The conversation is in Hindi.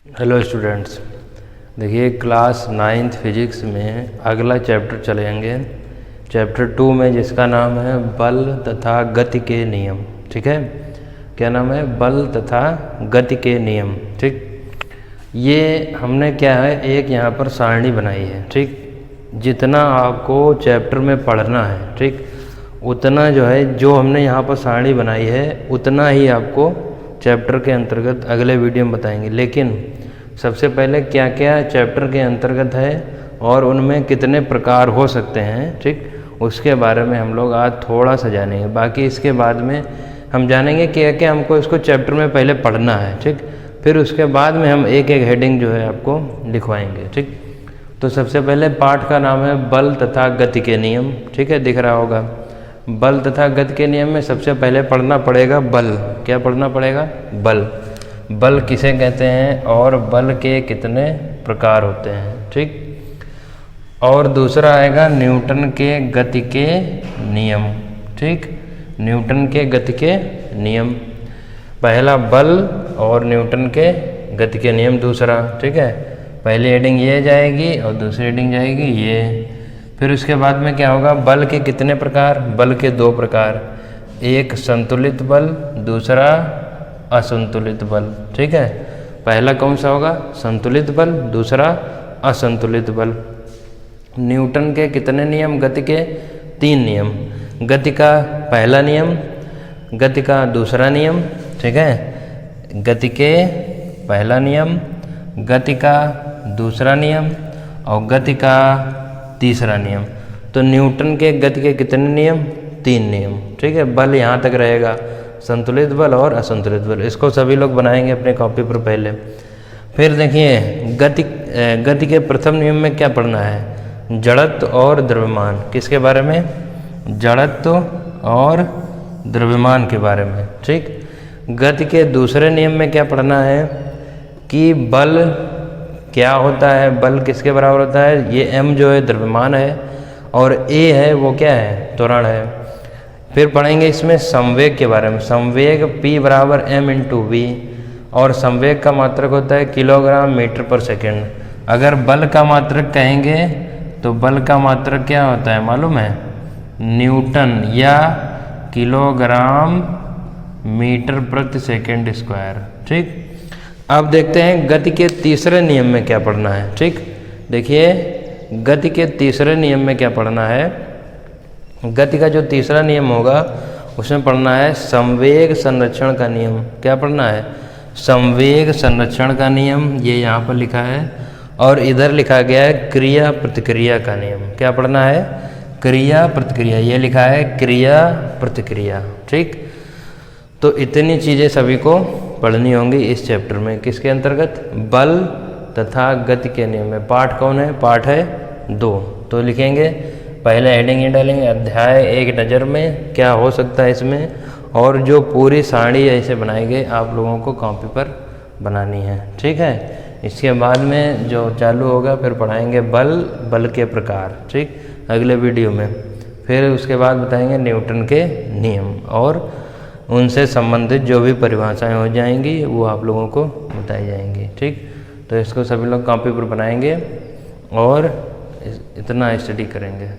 हेलो स्टूडेंट्स, देखिए क्लास 9th फिजिक्स में अगला चैप्टर चलेंगे चैप्टर 2 में, जिसका नाम है बल तथा गति के नियम। ठीक है, क्या नाम है? बल तथा गति के नियम। ठीक, ये हमने क्या है, एक यहाँ पर सारणी बनाई है। ठीक, जितना आपको चैप्टर में पढ़ना है, ठीक, उतना जो है, जो हमने यहाँ पर सारणी बनाई है उतना ही आपको चैप्टर के अंतर्गत अगले वीडियो में बताएंगे। लेकिन सबसे पहले क्या क्या चैप्टर के अंतर्गत है और उनमें कितने प्रकार हो सकते हैं, ठीक, उसके बारे में हम लोग आज थोड़ा सा जानेंगे। बाकी इसके बाद में हम जानेंगे क्या क्या हमको इसको चैप्टर में पहले पढ़ना है। ठीक, फिर उसके बाद में हम एक एक हेडिंग जो है आपको लिखवाएंगे। ठीक, तो सबसे पहले पाठ का नाम है बल तथा गति के नियम। ठीक है, दिख रहा होगा। बल तथा गति के नियम में सबसे पहले पढ़ना पड़ेगा बल। क्या पढ़ना पड़ेगा? बल। बल किसे कहते हैं और बल के कितने प्रकार होते हैं। ठीक, और दूसरा आएगा न्यूटन के गति के नियम। ठीक, न्यूटन के गति के नियम, पहला बल और न्यूटन के गति के नियम दूसरा। ठीक है, पहली हेडिंग ये जाएगी और दूसरी हेडिंग जाएगी ये। फिर उसके बाद में क्या होगा? बल के कितने प्रकार? बल के दो प्रकार, एक संतुलित बल, दूसरा असंतुलित बल। ठीक है, पहला कौन सा होगा? संतुलित बल, दूसरा असंतुलित बल। न्यूटन के कितने नियम? गति के 3 नियम। गति का पहला नियम, गति का दूसरा नियम। ठीक है, गति के पहला नियम, गति का दूसरा नियम और गति का तीसरा नियम। तो न्यूटन के गति के कितने नियम? 3 नियम। ठीक है, बल यहाँ तक रहेगा, संतुलित बल और असंतुलित बल। इसको सभी लोग बनाएंगे अपने कॉपी पर पहले। फिर देखिए गति के प्रथम नियम में क्या पढ़ना है? जड़त्व और द्रव्यमान। किसके बारे में? जड़त्व और द्रव्यमान के बारे में। ठीक, गति के दूसरे नियम में क्या पढ़ना है कि बल क्या होता है, बल किसके बराबर होता है। ये m जो है द्रव्यमान है और a है वो क्या है? त्वरण है। फिर पढ़ेंगे इसमें संवेग के बारे में। संवेग p बराबर m इंटू वी, और संवेग का मात्रक होता है किलोग्राम मीटर पर सेकेंड। अगर बल का मात्रक कहेंगे तो बल का मात्रक क्या होता है मालूम है? न्यूटन या किलोग्राम मीटर प्रति सेकेंड स्क्वायर। ठीक, अब देखते हैं गति के तीसरे नियम में क्या पढ़ना है। ठीक, देखिए गति के तीसरे नियम में क्या पढ़ना है। गति का जो तीसरा नियम होगा उसमें पढ़ना है संवेग संरक्षण का नियम। क्या पढ़ना है? संवेग संरक्षण का नियम, ये यहाँ पर लिखा है, और इधर लिखा गया है क्रिया प्रतिक्रिया का नियम। क्या पढ़ना है? क्रिया प्रतिक्रिया, ये लिखा है क्रिया प्रतिक्रिया। ठीक, तो इतनी चीज़ें सभी को पढ़नी होंगी इस चैप्टर में। किसके अंतर्गत? बल तथा गति के नियम में। पाठ कौन है? पाठ है 2। तो लिखेंगे पहले हेडिंग ही डालेंगे, अध्याय एक नज़र में क्या हो सकता है इसमें, और जो पूरी सारणी ऐसे बनाई गई आप लोगों को कॉपी पर बनानी है। ठीक है, इसके बाद में जो चालू होगा फिर पढ़ाएंगे बल के प्रकार। ठीक, अगले वीडियो में। फिर उसके बाद बताएंगे न्यूटन के नियम और उनसे संबंधित जो भी परिभाषाएं हो जाएंगी वो आप लोगों को बताई जाएंगी। ठीक, तो इसको सभी लोग कॉपी पर बनाएंगे और इतना स्टडी करेंगे।